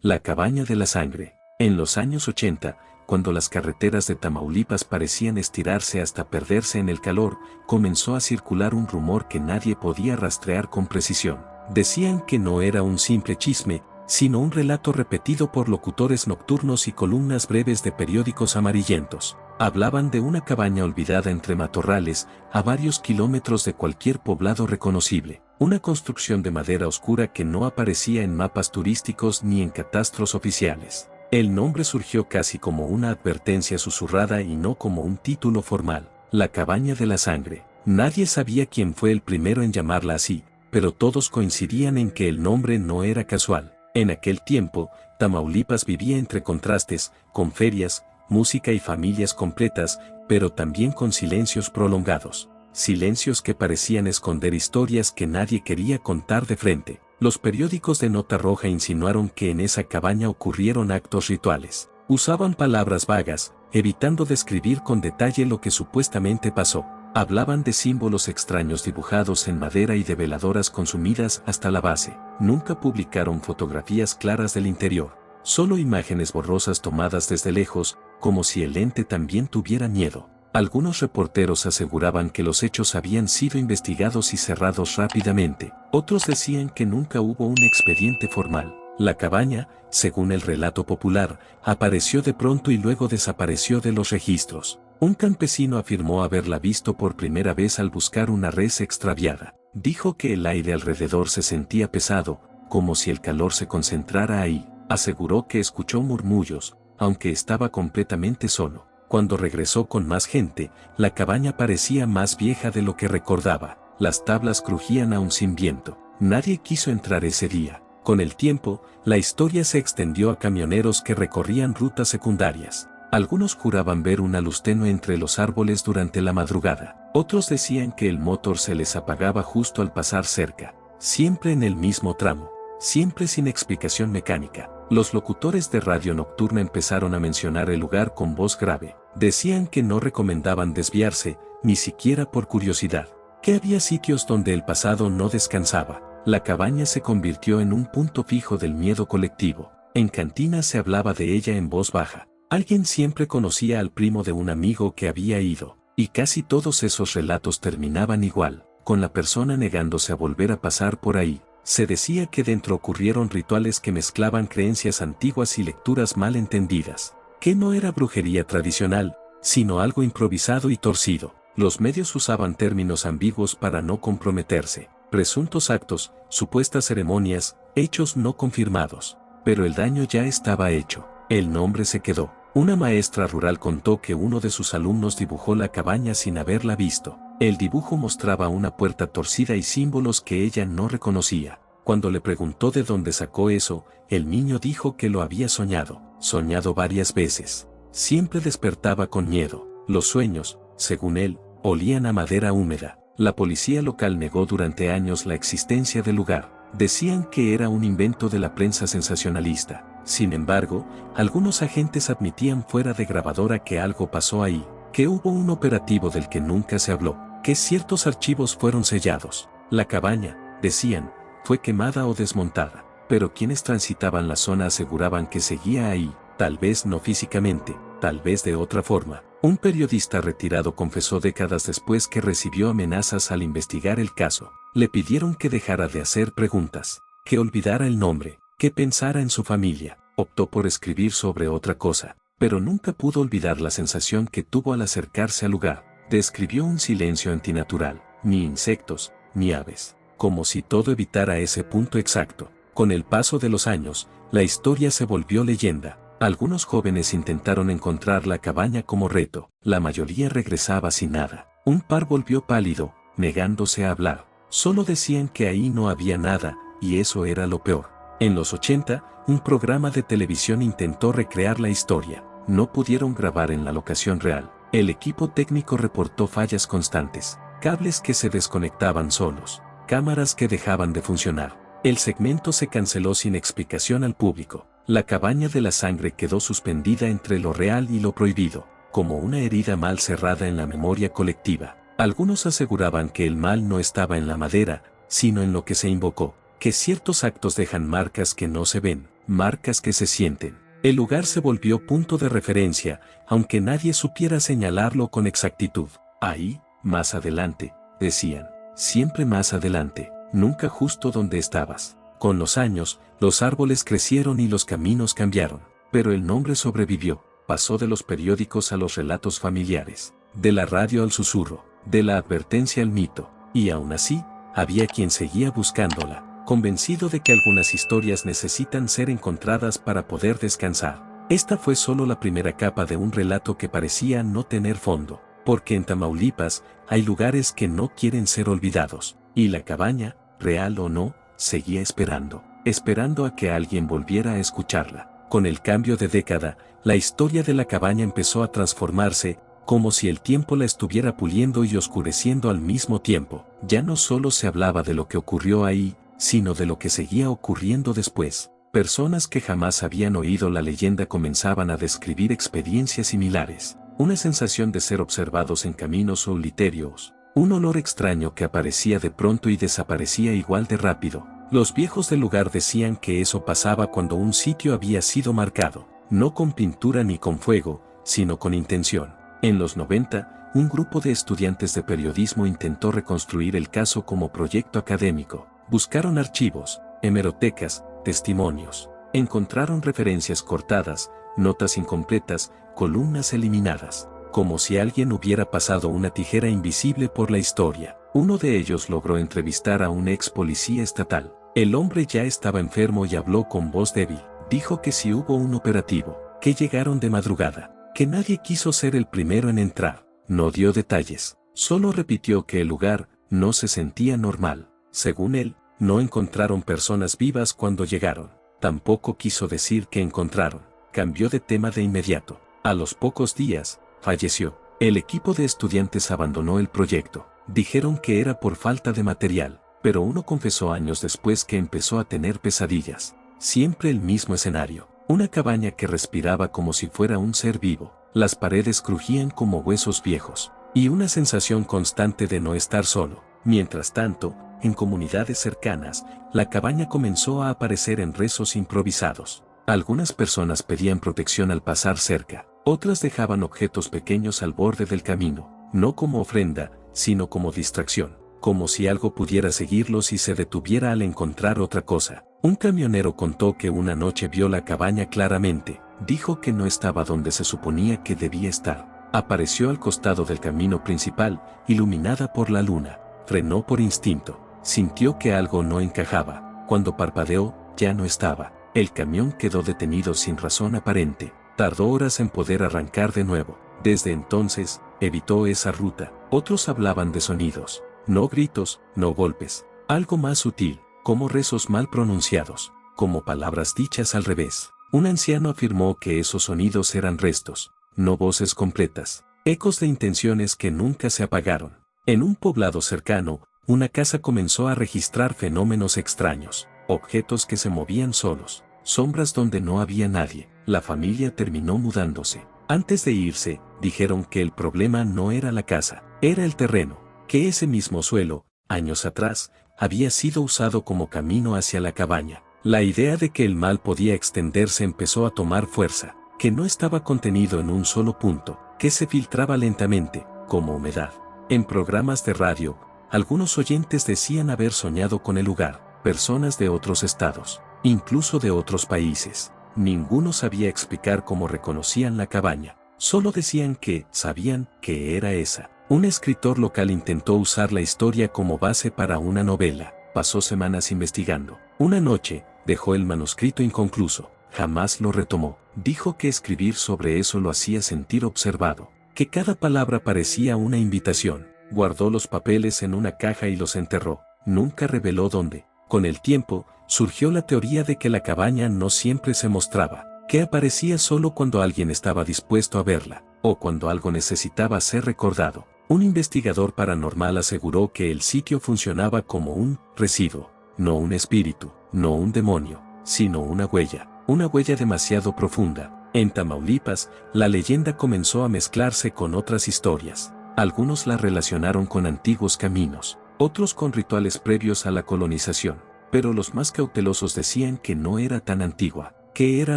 La cabaña de la sangre. En los años 80, cuando las carreteras de Tamaulipas parecían estirarse hasta perderse en el calor, comenzó a circular un rumor que nadie podía rastrear con precisión. Decían que no era un simple chisme, sino un relato repetido por locutores nocturnos y columnas breves de periódicos amarillentos. Hablaban de una cabaña olvidada entre matorrales, a varios kilómetros de cualquier poblado reconocible. Una construcción de madera oscura que no aparecía en mapas turísticos ni en catastros oficiales. El nombre surgió casi como una advertencia susurrada y no como un título formal. La cabaña de la sangre. Nadie sabía quién fue el primero en llamarla así, pero todos coincidían en que el nombre no era casual. En aquel tiempo, Tamaulipas vivía entre contrastes, con ferias, música y familias completas, pero también con silencios prolongados. Silencios que parecían esconder historias que nadie quería contar de frente. Los periódicos de nota roja insinuaron que en esa cabaña ocurrieron actos rituales. Usaban palabras vagas, evitando describir con detalle lo que supuestamente pasó. Hablaban de símbolos extraños dibujados en madera y de veladoras consumidas hasta la base. Nunca publicaron fotografías claras del interior, solo imágenes borrosas tomadas desde lejos, como si el ente también tuviera miedo. Algunos reporteros aseguraban que los hechos habían sido investigados y cerrados rápidamente. Otros decían que nunca hubo un expediente formal. La cabaña, según el relato popular, apareció de pronto y luego desapareció de los registros. Un campesino afirmó haberla visto por primera vez al buscar una res extraviada. Dijo que el aire alrededor se sentía pesado, como si el calor se concentrara ahí. Aseguró que escuchó murmullos, aunque estaba completamente solo. Cuando regresó con más gente, la cabaña parecía más vieja de lo que recordaba. Las tablas crujían aún sin viento. Nadie quiso entrar ese día. Con el tiempo, la historia se extendió a camioneros que recorrían rutas secundarias. Algunos juraban ver una luz tenue entre los árboles durante la madrugada. Otros decían que el motor se les apagaba justo al pasar cerca. Siempre en el mismo tramo. Siempre sin explicación mecánica. Los locutores de radio nocturna empezaron a mencionar el lugar con voz grave. Decían que no recomendaban desviarse, ni siquiera por curiosidad. Que había sitios donde el pasado no descansaba. La cabaña se convirtió en un punto fijo del miedo colectivo. En cantinas se hablaba de ella en voz baja. Alguien siempre conocía al primo de un amigo que había ido. Y casi todos esos relatos terminaban igual, con la persona negándose a volver a pasar por ahí. Se decía que dentro ocurrieron rituales que mezclaban creencias antiguas y lecturas mal entendidas. Que no era brujería tradicional, sino algo improvisado y torcido. Los medios usaban términos ambiguos para no comprometerse. Presuntos actos, supuestas ceremonias, hechos no confirmados. Pero el daño ya estaba hecho. El nombre se quedó. Una maestra rural contó que uno de sus alumnos dibujó la cabaña sin haberla visto. El dibujo mostraba una puerta torcida y símbolos que ella no reconocía. Cuando le preguntó de dónde sacó eso, el niño dijo que lo había soñado varias veces. Siempre despertaba con miedo. Los sueños, según él, olían a madera húmeda. La policía local negó durante años la existencia del lugar. Decían que era un invento de la prensa sensacionalista. Sin embargo, algunos agentes admitían fuera de grabadora que algo pasó ahí, que hubo un operativo del que nunca se habló, que ciertos archivos fueron sellados. La cabaña, decían, fue quemada o desmontada, pero quienes transitaban la zona aseguraban que seguía ahí, tal vez no físicamente, tal vez de otra forma. Un periodista retirado confesó décadas después que recibió amenazas al investigar el caso. Le pidieron que dejara de hacer preguntas, que olvidara el nombre, que pensara en su familia. Optó por escribir sobre otra cosa, pero nunca pudo olvidar la sensación que tuvo al acercarse al lugar. Describió un silencio antinatural, ni insectos, ni aves, como si todo evitara ese punto exacto. Con el paso de los años, la historia se volvió leyenda. Algunos jóvenes intentaron encontrar la cabaña como reto. La mayoría regresaba sin nada. Un par volvió pálido, negándose a hablar. Solo decían que ahí no había nada, y eso era lo peor. En los 80, un programa de televisión intentó recrear la historia. No pudieron grabar en la locación real. El equipo técnico reportó fallas constantes, cables que se desconectaban solos, cámaras que dejaban de funcionar. El segmento se canceló sin explicación al público. La cabaña de la sangre quedó suspendida entre lo real y lo prohibido, como una herida mal cerrada en la memoria colectiva. Algunos aseguraban que el mal no estaba en la madera, sino en lo que se invocó, que ciertos actos dejan marcas que no se ven, marcas que se sienten. El lugar se volvió punto de referencia, aunque nadie supiera señalarlo con exactitud. Ahí, más adelante, decían, siempre más adelante, nunca justo donde estabas. Con los años, los árboles crecieron y los caminos cambiaron, pero el nombre sobrevivió, pasó de los periódicos a los relatos familiares, de la radio al susurro, de la advertencia al mito, y aún así, había quien seguía buscándola, convencido de que algunas historias necesitan ser encontradas para poder descansar. Esta fue solo la primera capa de un relato que parecía no tener fondo, porque en Tamaulipas hay lugares que no quieren ser olvidados, y la cabaña, real o no, seguía esperando a que alguien volviera a escucharla. Con el cambio de década, la historia de la cabaña empezó a transformarse, como si el tiempo la estuviera puliendo y oscureciendo al mismo tiempo. Ya no solo se hablaba de lo que ocurrió ahí, sino de lo que seguía ocurriendo después. Personas que jamás habían oído la leyenda comenzaban a describir experiencias similares. Una sensación de ser observados en caminos solitarios. Un olor extraño que aparecía de pronto y desaparecía igual de rápido. Los viejos del lugar decían que eso pasaba cuando un sitio había sido marcado, no con pintura ni con fuego, sino con intención. En los 90, un grupo de estudiantes de periodismo intentó reconstruir el caso como proyecto académico. Buscaron archivos, hemerotecas, testimonios. Encontraron referencias cortadas, notas incompletas, columnas eliminadas. Como si alguien hubiera pasado una tijera invisible por la historia. Uno de ellos logró entrevistar a un ex policía estatal. El hombre ya estaba enfermo y habló con voz débil. Dijo que si hubo un operativo, que llegaron de madrugada, que nadie quiso ser el primero en entrar. No dio detalles, solo repitió que el lugar no se sentía normal. Según él, no encontraron personas vivas cuando llegaron. Tampoco quiso decir que encontraron. Cambió de tema de inmediato. A los pocos días, falleció. El equipo de estudiantes abandonó el proyecto. Dijeron que era por falta de material, pero uno confesó años después que empezó a tener pesadillas. Siempre el mismo escenario. Una cabaña que respiraba como si fuera un ser vivo. Las paredes crujían como huesos viejos. Y una sensación constante de no estar solo. Mientras tanto, en comunidades cercanas, la cabaña comenzó a aparecer en rezos improvisados. Algunas personas pedían protección al pasar cerca. Otras dejaban objetos pequeños al borde del camino, no como ofrenda, sino como distracción, como si algo pudiera seguirlos y se detuviera al encontrar otra cosa. Un camionero contó que una noche vio la cabaña claramente, dijo que no estaba donde se suponía que debía estar. Apareció al costado del camino principal, iluminada por la luna, frenó por instinto, sintió que algo no encajaba, cuando parpadeó, ya no estaba. El camión quedó detenido sin razón aparente. Tardó horas en poder arrancar de nuevo. Desde entonces, evitó esa ruta. Otros hablaban de sonidos, no gritos, no golpes. Algo más sutil, como rezos mal pronunciados, como palabras dichas al revés. Un anciano afirmó que esos sonidos eran restos, no voces completas, ecos de intenciones que nunca se apagaron. En un poblado cercano, una casa comenzó a registrar fenómenos extraños, objetos que se movían solos, sombras donde no había nadie. La familia terminó mudándose. Antes de irse, dijeron que el problema no era la casa, era el terreno, que ese mismo suelo, años atrás, había sido usado como camino hacia la cabaña. La idea de que el mal podía extenderse empezó a tomar fuerza, que no estaba contenido en un solo punto, que se filtraba lentamente, como humedad. En programas de radio, algunos oyentes decían haber soñado con el lugar, personas de otros estados, incluso de otros países. Ninguno sabía explicar cómo reconocían la cabaña, solo decían que sabían que era esa. Un escritor local intentó usar la historia como base para una novela. Pasó semanas investigando. Una noche, dejó el manuscrito inconcluso. Jamás lo retomó. Dijo que escribir sobre eso lo hacía sentir observado, que cada palabra parecía una invitación. Guardó los papeles en una caja y los enterró. Nunca reveló dónde. Con el tiempo, surgió la teoría de que la cabaña no siempre se mostraba, que aparecía solo cuando alguien estaba dispuesto a verla, o cuando algo necesitaba ser recordado. Un investigador paranormal aseguró que el sitio funcionaba como un residuo, no un espíritu, no un demonio, sino una huella demasiado profunda. En Tamaulipas, la leyenda comenzó a mezclarse con otras historias. Algunos la relacionaron con antiguos caminos, otros con rituales previos a la colonización, pero los más cautelosos decían que no era tan antigua. que era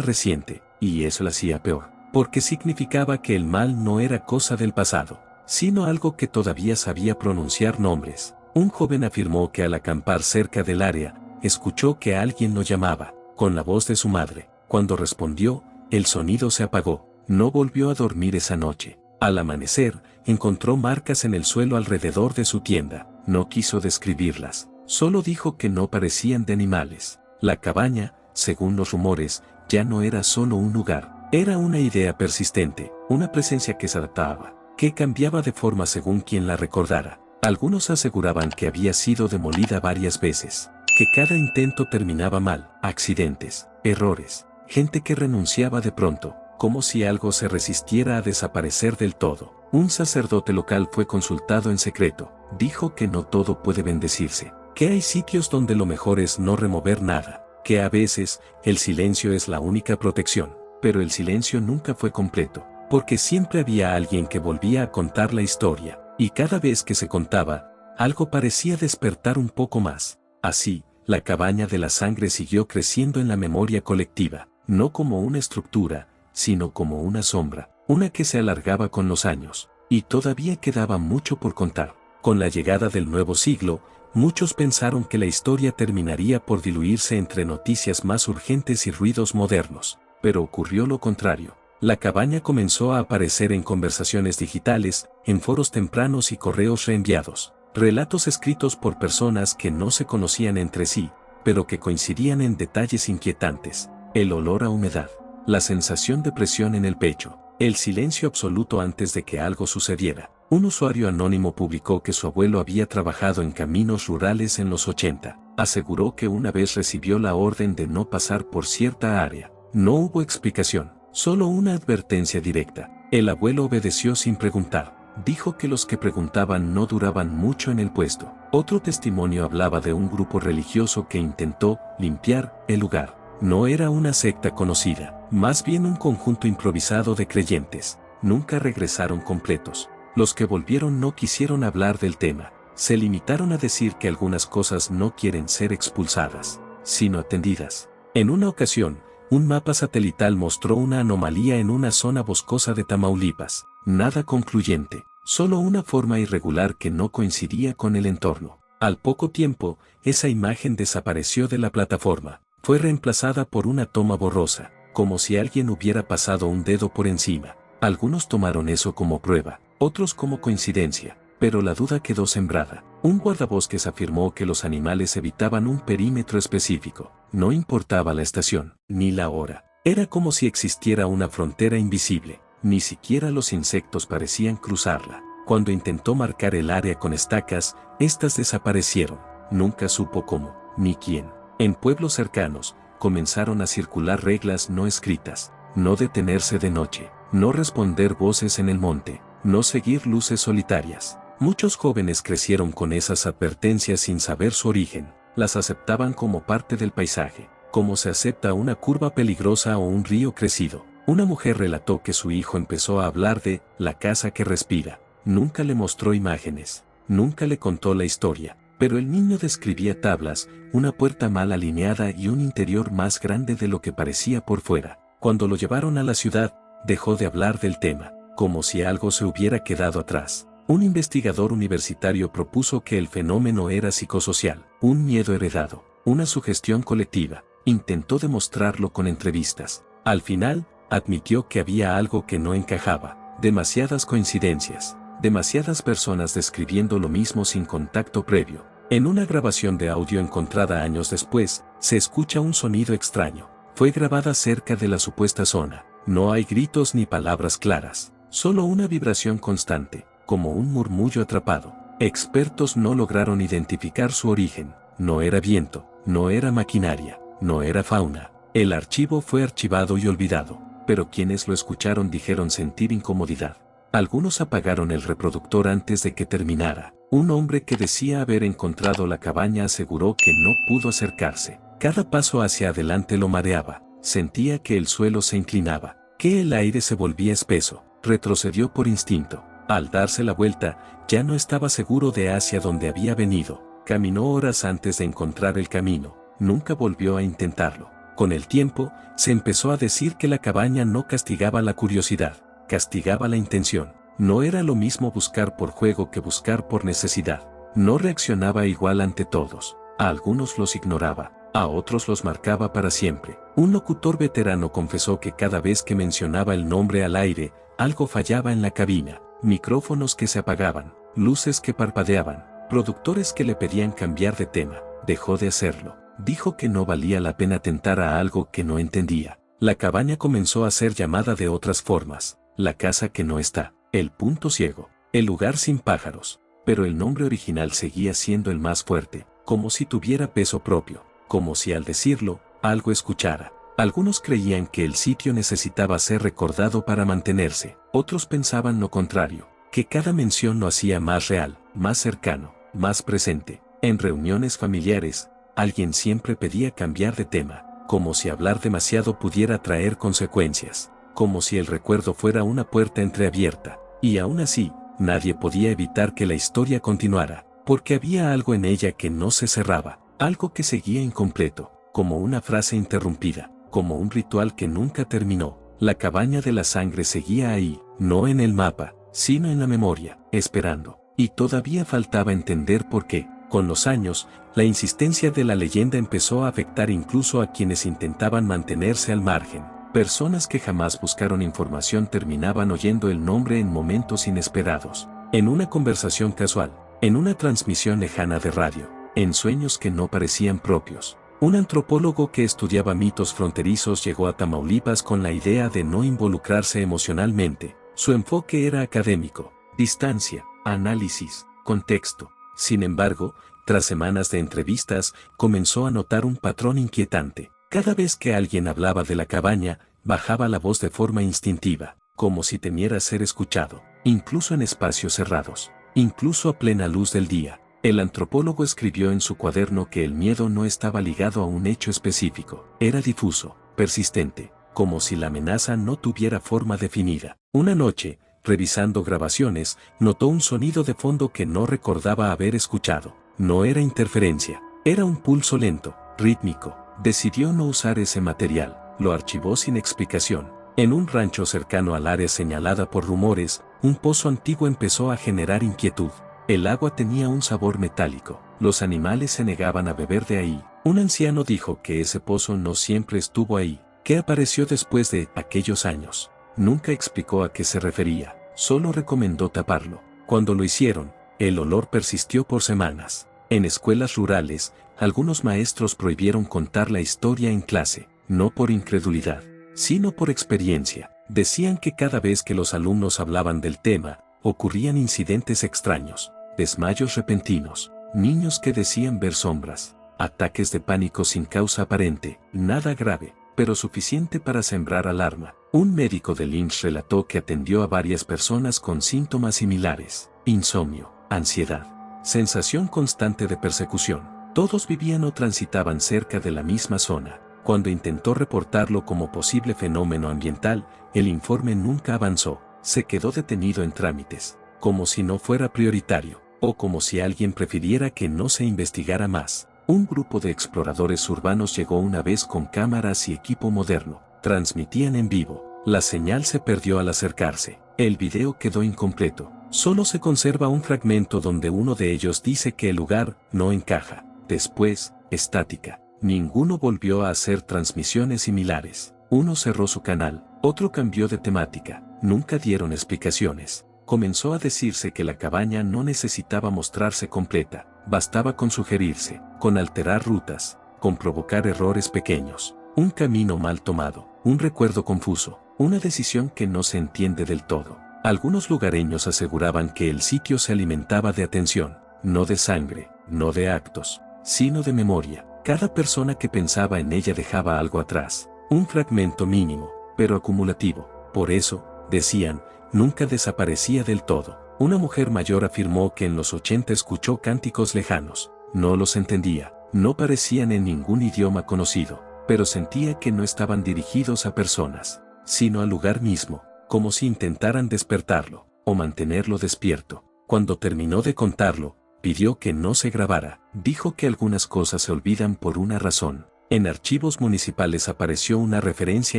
reciente, y eso la hacía peor, porque significaba que el mal no era cosa del pasado, sino algo que todavía sabía pronunciar nombres. Un joven afirmó que al acampar cerca del área, escuchó que alguien lo llamaba, con la voz de su madre. Cuando respondió, el sonido se apagó. No volvió a dormir esa noche. Al amanecer, encontró marcas en el suelo alrededor de su tienda. No quiso describirlas, solo dijo que no parecían de animales. La cabaña, según los rumores, ya no era solo un lugar, era una idea persistente, una presencia que se adaptaba, que cambiaba de forma según quien la recordara. Algunos aseguraban que había sido demolida varias veces, que cada intento terminaba mal, accidentes, errores, gente que renunciaba de pronto, como si algo se resistiera a desaparecer del todo. Un sacerdote local fue consultado en secreto, dijo que no todo puede bendecirse, que hay sitios donde lo mejor es no remover nada, que a veces el silencio es la única protección, pero el silencio nunca fue completo, porque siempre había alguien que volvía a contar la historia, y cada vez que se contaba, algo parecía despertar un poco más. Así, la cabaña de la sangre siguió creciendo en la memoria colectiva, no como una estructura, sino como una sombra, una que se alargaba con los años, y todavía quedaba mucho por contar. Con la llegada del nuevo siglo, muchos pensaron que la historia terminaría por diluirse entre noticias más urgentes y ruidos modernos, pero ocurrió lo contrario. La cabaña comenzó a aparecer en conversaciones digitales, en foros tempranos y correos reenviados, relatos escritos por personas que no se conocían entre sí, pero que coincidían en detalles inquietantes, el olor a humedad, la sensación de presión en el pecho, el silencio absoluto antes de que algo sucediera. Un usuario anónimo publicó que su abuelo había trabajado en caminos rurales en los 80. Aseguró que una vez recibió la orden de no pasar por cierta área. No hubo explicación, solo una advertencia directa. El abuelo obedeció sin preguntar. Dijo que los que preguntaban no duraban mucho en el puesto. Otro testimonio hablaba de un grupo religioso que intentó limpiar el lugar. No era una secta conocida, más bien un conjunto improvisado de creyentes. Nunca regresaron completos. Los que volvieron no quisieron hablar del tema. Se limitaron a decir que algunas cosas no quieren ser expulsadas, sino atendidas. En una ocasión, un mapa satelital mostró una anomalía en una zona boscosa de Tamaulipas. Nada concluyente, solo una forma irregular que no coincidía con el entorno. Al poco tiempo, esa imagen desapareció de la plataforma. Fue reemplazada por una toma borrosa, como si alguien hubiera pasado un dedo por encima. Algunos tomaron eso como prueba, otros como coincidencia, pero la duda quedó sembrada. Un guardabosques afirmó que los animales evitaban un perímetro específico. No importaba la estación, ni la hora. Era como si existiera una frontera invisible. Ni siquiera los insectos parecían cruzarla. Cuando intentó marcar el área con estacas, estas desaparecieron. Nunca supo cómo, ni quién. En pueblos cercanos, comenzaron a circular reglas no escritas. No detenerse de noche, no responder voces en el monte, no seguir luces solitarias. Muchos jóvenes crecieron con esas advertencias sin saber su origen. Las aceptaban como parte del paisaje, como se acepta una curva peligrosa o un río crecido. Una mujer relató que su hijo empezó a hablar de la casa que respira. Nunca le mostró imágenes, nunca le contó la historia, pero el niño describía tablas, una puerta mal alineada y un interior más grande de lo que parecía por fuera. Cuando lo llevaron a la ciudad, dejó de hablar del tema, como si algo se hubiera quedado atrás. Un investigador universitario propuso que el fenómeno era psicosocial, un miedo heredado, una sugestión colectiva. Intentó demostrarlo con entrevistas. Al final, admitió que había algo que no encajaba, demasiadas coincidencias, demasiadas personas describiendo lo mismo sin contacto previo. En una grabación de audio encontrada años después, se escucha un sonido extraño. Fue grabada cerca de la supuesta zona. No hay gritos ni palabras claras, solo una vibración constante, como un murmullo atrapado. Expertos no lograron identificar su origen. No era viento, no era maquinaria, no era fauna. El archivo fue archivado y olvidado, pero quienes lo escucharon dijeron sentir incomodidad. Algunos apagaron el reproductor antes de que terminara. Un hombre que decía haber encontrado la cabaña aseguró que no pudo acercarse. Cada paso hacia adelante lo mareaba. Sentía que el suelo se inclinaba, que el aire se volvía espeso. Retrocedió por instinto. Al darse la vuelta, ya no estaba seguro de hacia dónde había venido. Caminó horas antes de encontrar el camino. Nunca volvió a intentarlo. Con el tiempo, se empezó a decir que la cabaña no castigaba la curiosidad, castigaba la intención. No era lo mismo buscar por juego que buscar por necesidad. No reaccionaba igual ante todos. A algunos los ignoraba, a otros los marcaba para siempre. Un locutor veterano confesó que cada vez que mencionaba el nombre al aire, algo fallaba en la cabina. Micrófonos que se apagaban, luces que parpadeaban, productores que le pedían cambiar de tema. Dejó de hacerlo. Dijo que no valía la pena tentar a algo que no entendía. La cabaña comenzó a ser llamada de otras formas. La casa que no está, el punto ciego, el lugar sin pájaros. Pero el nombre original seguía siendo el más fuerte, como si tuviera peso propio, como si al decirlo, algo escuchara. Algunos creían que el sitio necesitaba ser recordado para mantenerse, otros pensaban lo contrario, que cada mención lo hacía más real, más cercano, más presente. En reuniones familiares, alguien siempre pedía cambiar de tema, como si hablar demasiado pudiera traer consecuencias, como si el recuerdo fuera una puerta entreabierta, y aún así, nadie podía evitar que la historia continuara, porque había algo en ella que no se cerraba, algo que seguía incompleto, como una frase interrumpida, como un ritual que nunca terminó. La cabaña de la sangre seguía ahí, no en el mapa, sino en la memoria, esperando. Y todavía faltaba entender por qué. Con los años, la insistencia de la leyenda empezó a afectar incluso a quienes intentaban mantenerse al margen. Personas que jamás buscaron información terminaban oyendo el nombre en momentos inesperados, en una conversación casual, en una transmisión lejana de radio, en sueños que no parecían propios. Un antropólogo que estudiaba mitos fronterizos llegó a Tamaulipas con la idea de no involucrarse emocionalmente. Su enfoque era académico, distancia, análisis, contexto. Sin embargo, tras semanas de entrevistas, comenzó a notar un patrón inquietante. Cada vez que alguien hablaba de la cabaña, bajaba la voz de forma instintiva, como si temiera ser escuchado, incluso en espacios cerrados, incluso a plena luz del día. El antropólogo escribió en su cuaderno que el miedo no estaba ligado a un hecho específico, era difuso, persistente, como si la amenaza no tuviera forma definida. Una noche, revisando grabaciones, notó un sonido de fondo que no recordaba haber escuchado. No era interferencia, era un pulso lento, rítmico. Decidió no usar ese material, lo archivó sin explicación. En un rancho cercano al área señalada por rumores, un pozo antiguo empezó a generar inquietud. El agua tenía un sabor metálico, los animales se negaban a beber de ahí. Un anciano dijo que ese pozo no siempre estuvo ahí, que apareció después de aquellos años. Nunca explicó a qué se refería, solo recomendó taparlo. Cuando lo hicieron, el olor persistió por semanas. En escuelas rurales, algunos maestros prohibieron contar la historia en clase, no por incredulidad, sino por experiencia. Decían que cada vez que los alumnos hablaban del tema, ocurrían incidentes extraños, desmayos repentinos, niños que decían ver sombras, ataques de pánico sin causa aparente, nada grave, pero suficiente para sembrar alarma. Un médico de Lynch relató que atendió a varias personas con síntomas similares: insomnio, ansiedad, sensación constante de persecución. Todos vivían o transitaban cerca de la misma zona. Cuando intentó reportarlo como posible fenómeno ambiental, el informe nunca avanzó. Se quedó detenido en trámites, como si no fuera prioritario, o como si alguien prefiriera que no se investigara más. Un grupo de exploradores urbanos llegó una vez con cámaras y equipo moderno. Transmitían en vivo. La señal se perdió al acercarse. El video quedó incompleto. Solo se conserva un fragmento donde uno de ellos dice que el lugar no encaja. Después, estática. Ninguno volvió a hacer transmisiones similares. Uno cerró su canal, otro cambió de temática. Nunca dieron explicaciones. Comenzó a decirse que la cabaña no necesitaba mostrarse completa, bastaba con sugerirse, con alterar rutas, con provocar errores pequeños, un camino mal tomado, un recuerdo confuso, una decisión que no se entiende del todo. Algunos lugareños aseguraban que el sitio se alimentaba de atención, no de sangre, no de actos, sino de memoria. Cada persona que pensaba en ella dejaba algo atrás, un fragmento mínimo, pero acumulativo. Por eso, decían, nunca desaparecía del todo. Una mujer mayor afirmó que en los 80 escuchó cánticos lejanos. No los entendía, no parecían en ningún idioma conocido, pero sentía que no estaban dirigidos a personas, sino al lugar mismo, como si intentaran despertarlo, o mantenerlo despierto. Cuando terminó de contarlo, pidió que no se grabara. Dijo que algunas cosas se olvidan por una razón. En archivos municipales apareció una referencia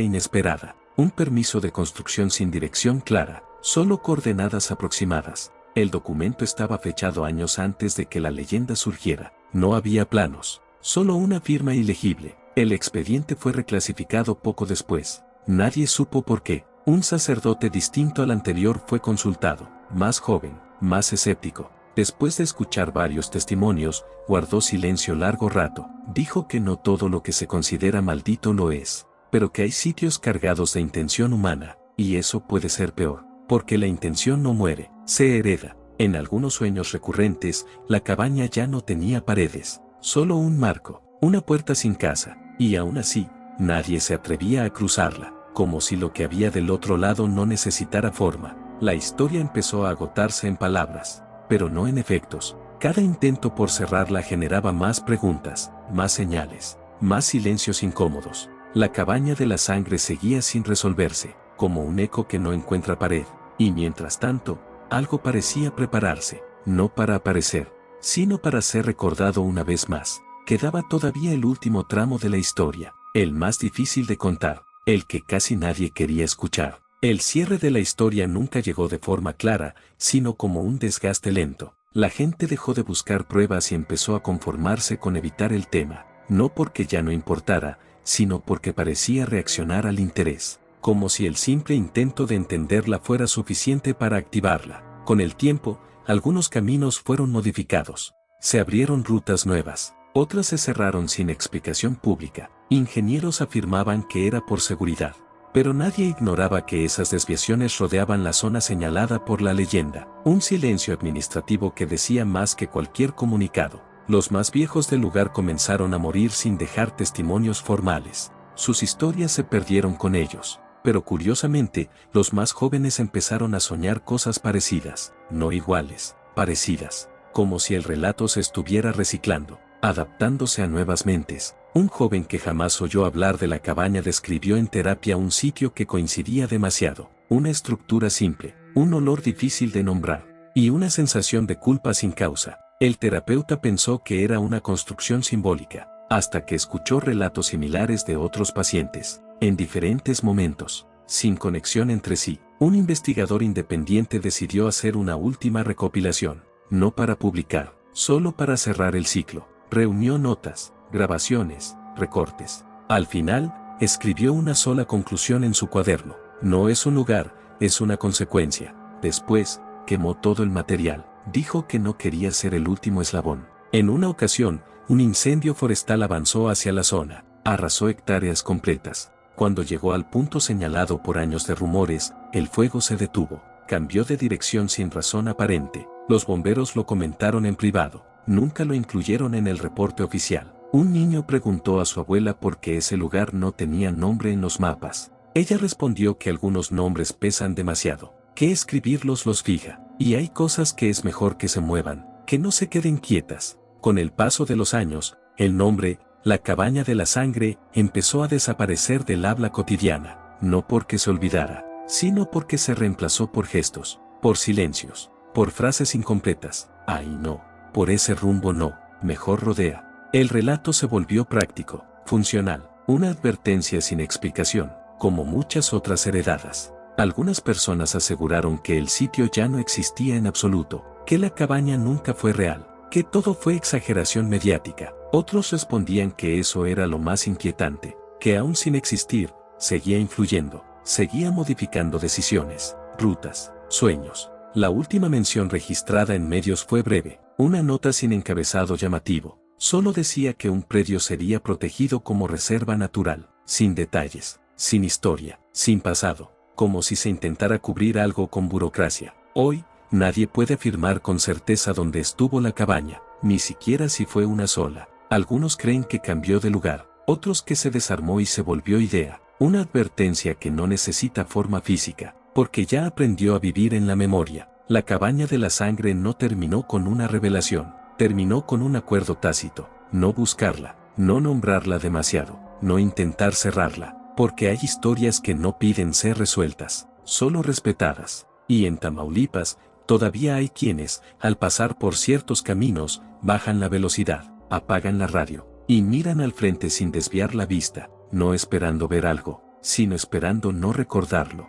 inesperada, un permiso de construcción sin dirección clara, solo coordenadas aproximadas. El documento estaba fechado años antes de que la leyenda surgiera. No había planos, solo una firma ilegible. El expediente fue reclasificado poco después. Nadie supo por qué. Un sacerdote distinto al anterior fue consultado, más joven, más escéptico. Después de escuchar varios testimonios, guardó silencio largo rato. Dijo que no todo lo que se considera maldito lo es, pero que hay sitios cargados de intención humana, y eso puede ser peor, porque la intención no muere, se hereda. En algunos sueños recurrentes, la cabaña ya no tenía paredes, solo un marco, una puerta sin casa, y aún así, nadie se atrevía a cruzarla, como si lo que había del otro lado no necesitara forma. La historia empezó a agotarse en palabras, pero no en efectos. Cada intento por cerrarla generaba más preguntas, más señales, más silencios incómodos. La cabaña de la sangre seguía sin resolverse, como un eco que no encuentra pared, y mientras tanto, algo parecía prepararse, no para aparecer, sino para ser recordado una vez más. Quedaba todavía el último tramo de la historia, el más difícil de contar, el que casi nadie quería escuchar. El cierre de la historia nunca llegó de forma clara, sino como un desgaste lento. La gente dejó de buscar pruebas y empezó a conformarse con evitar el tema, no porque ya no importara, sino porque parecía reaccionar al interés, como si el simple intento de entenderla fuera suficiente para activarla. Con el tiempo, algunos caminos fueron modificados. Se abrieron rutas nuevas, otras se cerraron sin explicación pública. Ingenieros afirmaban que era por seguridad, pero nadie ignoraba que esas desviaciones rodeaban la zona señalada por la leyenda. Un silencio administrativo que decía más que cualquier comunicado. Los más viejos del lugar comenzaron a morir sin dejar testimonios formales. Sus historias se perdieron con ellos. Pero curiosamente, los más jóvenes empezaron a soñar cosas parecidas, no iguales, parecidas, como si el relato se estuviera reciclando, adaptándose a nuevas mentes. Un joven que jamás oyó hablar de la cabaña describió en terapia un sitio que coincidía demasiado, una estructura simple, un olor difícil de nombrar, y una sensación de culpa sin causa. El terapeuta pensó que era una construcción simbólica, hasta que escuchó relatos similares de otros pacientes, en diferentes momentos, sin conexión entre sí. Un investigador independiente decidió hacer una última recopilación, no para publicar, solo para cerrar el ciclo. Reunió notas, grabaciones, recortes. Al final, escribió una sola conclusión en su cuaderno. No es un lugar, es una consecuencia. Después, quemó todo el material. Dijo que no quería ser el último eslabón. En una ocasión, un incendio forestal avanzó hacia la zona, arrasó hectáreas completas. Cuando llegó al punto señalado por años de rumores, el fuego se detuvo. Cambió de dirección sin razón aparente. Los bomberos lo comentaron en privado. Nunca lo incluyeron en el reporte oficial. Un niño preguntó a su abuela por qué ese lugar no tenía nombre en los mapas. Ella respondió que algunos nombres pesan demasiado, que escribirlos los fija, y hay cosas que es mejor que se muevan, que no se queden quietas. Con el paso de los años, el nombre, la cabaña de la sangre, empezó a desaparecer del habla cotidiana, no porque se olvidara, sino porque se reemplazó por gestos, por silencios, por frases incompletas. Ay no, por ese rumbo no, mejor rodea. El relato se volvió práctico, funcional, una advertencia sin explicación, como muchas otras heredadas. Algunas personas aseguraron que el sitio ya no existía en absoluto, que la cabaña nunca fue real, que todo fue exageración mediática. Otros respondían que eso era lo más inquietante, que aún sin existir, seguía influyendo, seguía modificando decisiones, rutas, sueños. La última mención registrada en medios fue breve, una nota sin encabezado llamativo. Solo decía que un predio sería protegido como reserva natural, sin detalles, sin historia, sin pasado, como si se intentara cubrir algo con burocracia. Hoy, nadie puede afirmar con certeza dónde estuvo la cabaña, ni siquiera si fue una sola. Algunos creen que cambió de lugar, otros que se desarmó y se volvió idea, una advertencia que no necesita forma física, porque ya aprendió a vivir en la memoria. La cabaña de la sangre no terminó con una revelación. Terminó con un acuerdo tácito, no buscarla, no nombrarla demasiado, no intentar cerrarla, porque hay historias que no piden ser resueltas, solo respetadas. Y en Tamaulipas, todavía hay quienes, al pasar por ciertos caminos, bajan la velocidad, apagan la radio, Y miran al frente sin desviar la vista, no esperando ver algo, sino esperando no recordarlo.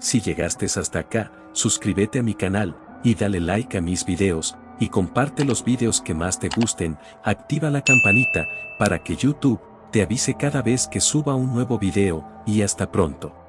Si llegaste hasta acá, suscríbete a mi canal, y dale like a mis videos, y comparte los videos que más te gusten, activa la campanita, para que YouTube te avise cada vez que suba un nuevo video, y hasta pronto.